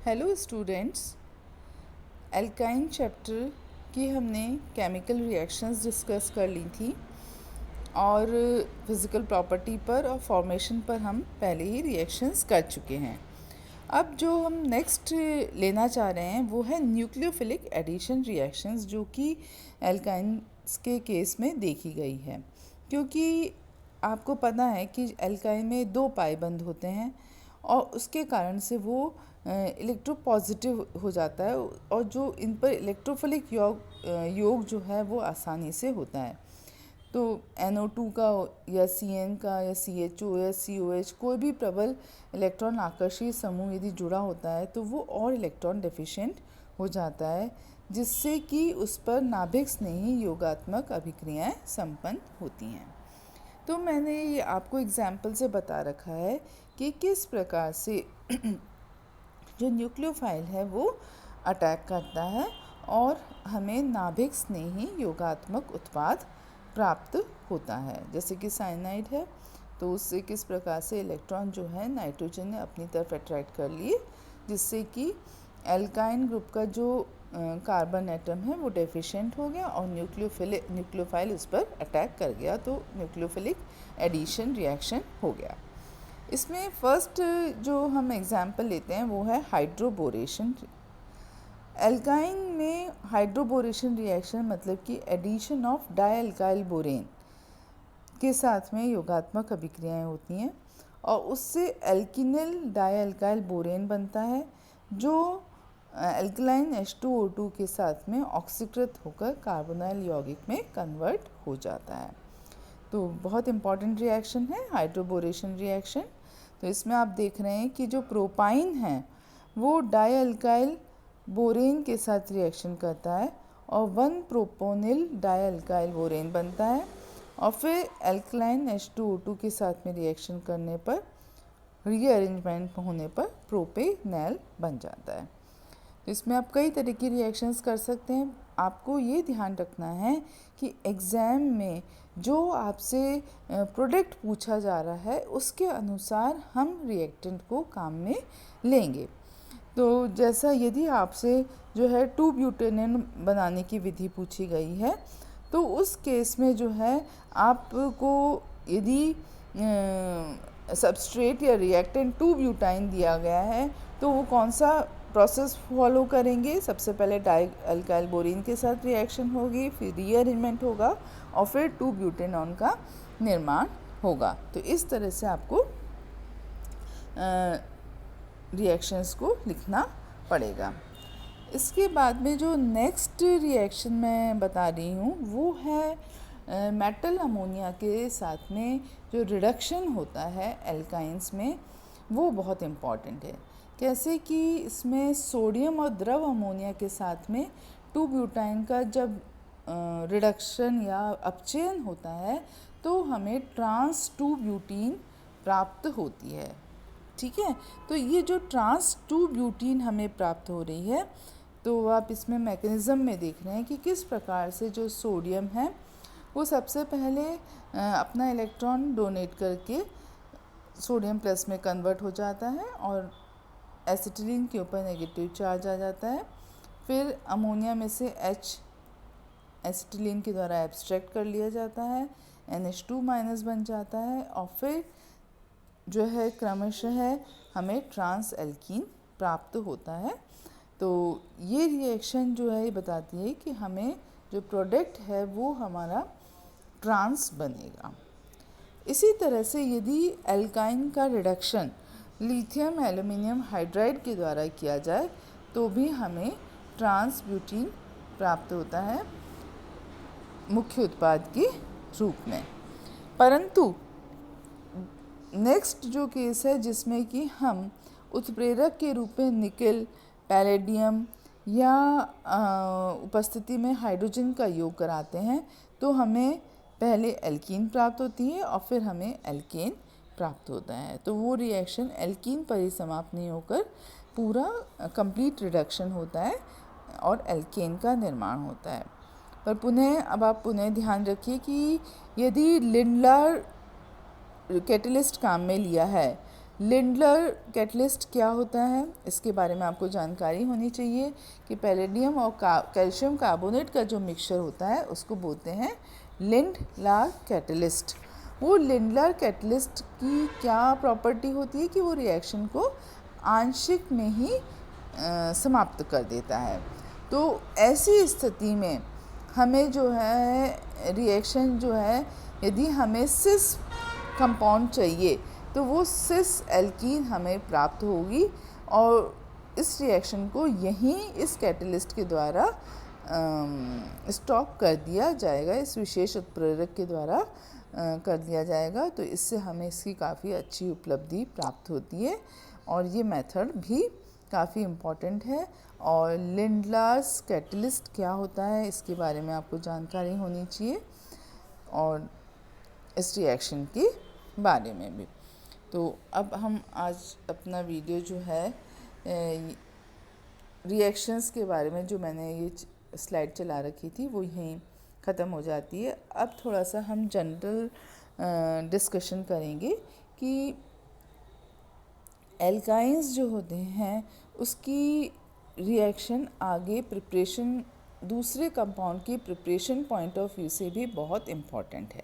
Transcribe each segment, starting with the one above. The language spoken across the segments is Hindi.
हेलो स्टूडेंट्स, एल्काइन चैप्टर की हमने केमिकल रिएक्शंस डिस्कस कर ली थी और फिज़िकल प्रॉपर्टी पर और फॉर्मेशन पर हम पहले ही रिएक्शंस कर चुके हैं। अब जो हम नेक्स्ट लेना चाह रहे हैं वो है न्यूक्लियोफिलिक एडिशन रिएक्शंस, जो कि एल्काइन्स के केस में देखी गई है। क्योंकि आपको पता है कि एल्काइन में दो पाई बंद होते हैं और उसके कारण से वो इलेक्ट्रोपॉजिटिव हो जाता है और जो इन पर इलेक्ट्रोफिलिक योग जो है वो आसानी से होता है। तो NO2 का या CN का या CHO या COH कोई भी प्रबल इलेक्ट्रॉन आकर्षी समूह यदि जुड़ा होता है तो वो और इलेक्ट्रॉन डेफिशिएंट हो जाता है, जिससे कि उस पर नाभिक स्नेही योगात्मक अभिक्रियाएं संपन्न होती हैं। तो मैंने ये आपको एग्जाम्पल से बता रखा है कि किस प्रकार से जो न्यूक्लियोफाइल है वो अटैक करता है और हमें नाभिक स्नेही योगात्मक उत्पाद प्राप्त होता है। जैसे कि साइनाइड है तो उससे किस प्रकार से इलेक्ट्रॉन जो है नाइट्रोजन ने अपनी तरफ अट्रैक्ट कर लिए, जिससे कि एल्काइन ग्रुप का जो कार्बन एटम है वो डेफिशिएंट हो गया और न्यूक्लियोफाइल उस पर अटैक कर गया, तो न्यूक्लियोफिलिक एडिशन रिएक्शन हो गया। इसमें फर्स्ट जो हम एग्जाम्पल लेते हैं वो है हाइड्रोबोरेशन। एल्काइन में हाइड्रोबोरेशन रिएक्शन मतलब कि एडिशन ऑफ डाइअल्काइल बोरेन के साथ में योगात्मक अभिक्रियाएं होती हैं और उससे एल्किनिल डाइअल्काइल बोरेन बनता है, जो एल्कलाइन H2O2 के साथ में ऑक्सीकृत होकर कार्बोनाइल यौगिक में कन्वर्ट हो जाता है। तो बहुत इम्पॉर्टेंट रिएक्शन है हाइड्रोबोरेशन रिएक्शन। तो इसमें आप देख रहे हैं कि जो प्रोपाइन है वो डाइअल्काइल बोरेन के साथ रिएक्शन करता है और 1 प्रोपोनिल डाइअल्काइल बोरेन बनता है और फिर एल्कलाइन H2O2 के साथ में रिएक्शन करने पर रीअरेंजमेंट होने पर प्रोपेनॉल बन जाता है। तो इसमें आप कई तरह की रिएक्शंस कर सकते हैं। आपको ये ध्यान रखना है कि एग्ज़ाम में जो आपसे प्रोडक्ट पूछा जा रहा है उसके अनुसार हम रिएक्टेंट को काम में लेंगे। तो जैसा यदि आपसे जो है 2-ब्यूटेनॉन बनाने की विधि पूछी गई है तो उस केस में जो है आपको यदि सबस्ट्रेट या रिएक्टेंट 2-ब्यूटाइन दिया गया है तो वो कौन सा प्रोसेस फॉलो करेंगे। सबसे पहले डाइअल्काइल बोरीन के साथ रिएक्शन होगी, फिर रीअरेंजमेंट होगा और फिर 2-ब्यूटेनॉन का निर्माण होगा। तो इस तरह से आपको रिएक्शंस को लिखना पड़ेगा। इसके बाद में जो नेक्स्ट रिएक्शन मैं बता रही हूँ वो है मेटल अमोनिया के साथ में जो रिडक्शन होता है एल्काइंस में, वो बहुत इम्पॉर्टेंट है। कैसे कि इसमें सोडियम और द्रव अमोनिया के साथ में 2-ब्यूटाइन का जब रिडक्शन या अपचयन होता है तो हमें ट्रांस 2-ब्यूटीन प्राप्त होती है। ठीक है, तो ये जो ट्रांस 2-ब्यूटीन हमें प्राप्त हो रही है तो आप इसमें मैकेनिज़्म में देख रहे हैं कि किस प्रकार से जो सोडियम है वो सबसे पहले अपना इलेक्ट्रॉन डोनेट करके सोडियम प्लस में कन्वर्ट हो जाता है और एसिटिलीन के ऊपर नेगेटिव चार्ज आ जाता है। फिर अमोनिया में से H एसिटिलीन के द्वारा एब्स्ट्रैक्ट कर लिया जाता है, NH2- बन जाता है और फिर जो है क्रमशः हमें ट्रांस एल्कीन प्राप्त होता है। तो ये रिएक्शन जो है ये बताती है कि हमें जो प्रोडक्ट है वो हमारा ट्रांस बनेगा। इसी तरह से यदि एल्काइन का रिडक्शन लिथियम एल्युमिनियम हाइड्राइड के द्वारा किया जाए तो भी हमें ट्रांस ब्यूटीन प्राप्त होता है मुख्य उत्पाद के रूप में। परंतु नेक्स्ट जो केस है जिसमें कि हम उत्प्रेरक के रूप में निकेल, पैलेडियम या उपस्थिति में हाइड्रोजन का योग कराते हैं तो हमें पहले एल्कीन प्राप्त होती है और फिर हमें एल्केन प्राप्त होता है। तो वो रिएक्शन एल्कीन पर ही समाप्त नहीं होकर पूरा कंप्लीट रिडक्शन होता है और एल्केन का निर्माण होता है। पर अब आप पुनः ध्यान रखिए कि यदि लिंडलर कैटलिस्ट काम में लिया है लिंडलर कैटलिस्ट क्या होता है, इसके बारे में आपको जानकारी होनी चाहिए कि पैलेडियम और कैल्शियम कार्बोनेट का जो मिक्सचर होता है उसको बोलते हैं लिंडलर कैटलिस्ट। वो लिंडलर कैटलिस्ट की क्या प्रॉपर्टी होती है कि वो रिएक्शन को आंशिक में ही समाप्त कर देता है। तो ऐसी स्थिति में हमें जो है रिएक्शन जो है, यदि हमें सिस कंपाउंड चाहिए तो वो सिस एल्कीन हमें प्राप्त होगी और इस रिएक्शन को यहीं इस कैटलिस्ट के द्वारा स्टॉप कर दिया जाएगा, इस विशेष उत्प्रेरक के द्वारा कर दिया जाएगा। तो इससे हमें इसकी काफ़ी अच्छी उपलब्धि प्राप्त होती है और ये मेथड भी काफ़ी इम्पॉर्टेंट है। और लिंडलर्स कैटलिस्ट क्या होता है इसके बारे में आपको जानकारी होनी चाहिए और इस रिएक्शन के बारे में भी। तो अब हम आज अपना वीडियो जो है रिएक्शंस के बारे में, जो मैंने ये स्लाइड चला रखी थी वो यहीं ख़त्म हो जाती है। अब थोड़ा सा हम जनरल डिस्कशन करेंगे कि एल्काइंस जो होते हैं उसकी रिएक्शन आगे प्रिपरेशन, दूसरे कंपाउंड की प्रिपरेशन पॉइंट ऑफ व्यू से भी बहुत इम्पॉर्टेंट है,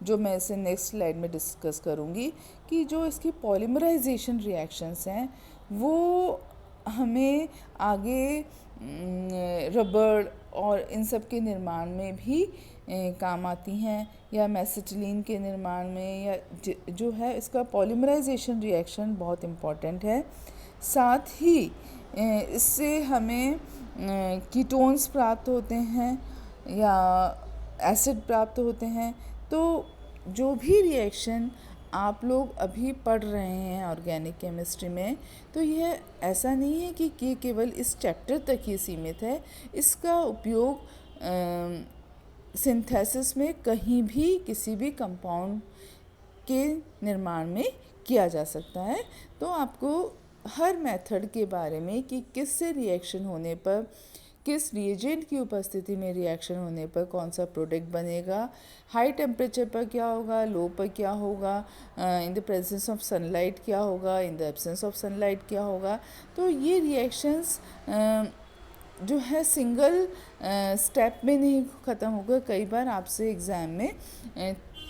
जो मैं इसे नेक्स्ट स्लाइड में डिस्कस करूँगी। कि जो इसकी पॉलीमराइजेशन रिएक्शंस हैं वो हमें आगे रबड़ और इन सब के निर्माण में भी काम आती हैं, या मेसिटिलीन के निर्माण में, या जो है इसका पॉलीमराइजेशन रिएक्शन बहुत इम्पॉर्टेंट है। साथ ही इससे हमें कीटोन्स प्राप्त होते हैं या एसिड प्राप्त होते हैं। तो जो भी रिएक्शन आप लोग अभी पढ़ रहे हैं ऑर्गेनिक केमिस्ट्री में, तो यह ऐसा नहीं है कि ये केवल इस चैप्टर तक ही सीमित है। इसका उपयोग सिंथेसिस में कहीं भी किसी भी कंपाउंड के निर्माण में किया जा सकता है। तो आपको हर मेथड के बारे में कि किससे रिएक्शन होने पर, किस रिएजेंट की उपस्थिति में रिएक्शन होने पर कौन सा प्रोडक्ट बनेगा, हाई टेम्परेचर पर क्या होगा, लो पर क्या होगा, in the presence of sunlight क्या होगा, in the absence of sunlight क्या होगा। तो ये रिएक्शंस जो है सिंगल स्टेप में नहीं ख़त्म होगा। कई बार आपसे एग्ज़ाम में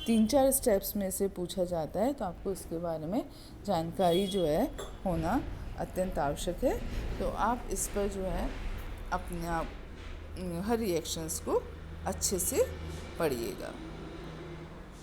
3-4 स्टेप्स में से पूछा जाता है, तो आपको इसके बारे में जानकारी जो है होना अत्यंत आवश्यक है। तो आप इस पर जो है अपने आप हर रिएक्शंस को अच्छे से पढ़िएगा।